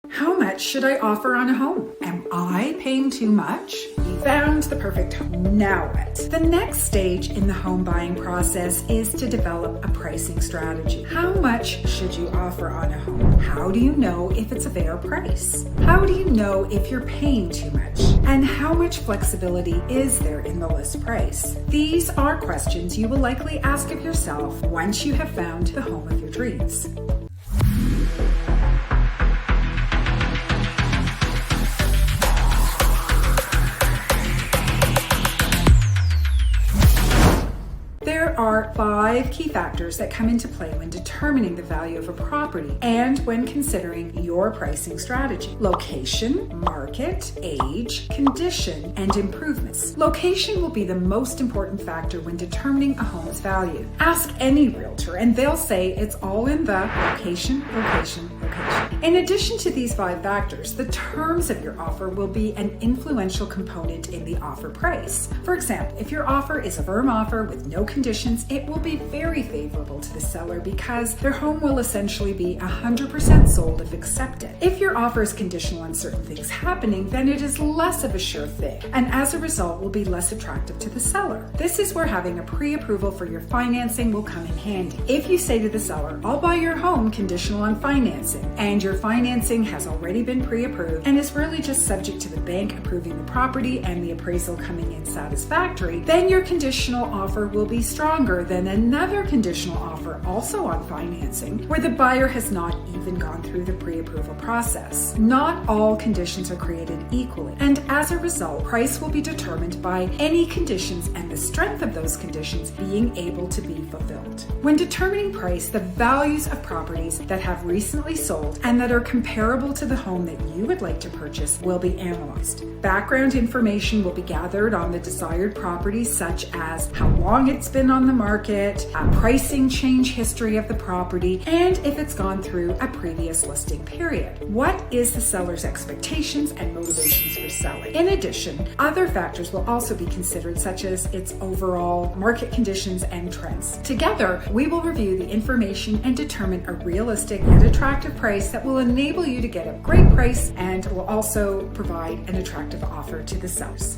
How much should I offer on a home? Am I paying too much? You found the perfect home. Now what? The next stage in the home buying process is to develop a pricing strategy. How much should you offer on a home? How do you know if it's a fair price? How do you know if you're paying too much? And how much flexibility is there in the list price? These are questions you will likely ask of yourself once you have found the home of your dreams. There are 5 key factors that come into play when determining the value of a property and when considering your pricing strategy. Location, market, age, condition, and improvements. Location will be the most important factor when determining a home's value. Ask any realtor and they'll say it's all in the location, location, location. In addition to these 5 factors, the terms of your offer will be an influential component in the offer price. For example, if your offer is a firm offer with no conditions, it will be very favorable to the seller because their home will essentially be 100% sold if accepted. If your offer is conditional on certain things happening, then it is less of a sure thing, and as a result will be less attractive to the seller. This is where having a pre-approval for your financing will come in handy. If you say to the seller, "I'll buy your home conditional on financing," and your financing has already been pre-approved and is really just subject to the bank approving the property and the appraisal coming in satisfactory, then your conditional offer will be stronger than another conditional offer also on financing where the buyer has not even gone through the pre-approval process. Not all conditions are created equally, and as a result, price will be determined by any conditions and the strength of those conditions being able to be fulfilled. When determining price, the values of properties that have recently sold and that are comparable to the home that you would like to purchase will be analyzed. Background information will be gathered on the desired property, such as how long it's been on the market, a pricing change history of the property, and if it's gone through a previous listing period. What is the seller's expectations and motivations for selling? In addition, other factors will also be considered, such as its overall market conditions and trends. Together, we will review the information and determine a realistic and attractive price that will enable you to get a great price and will also provide an attractive offer to the sellers.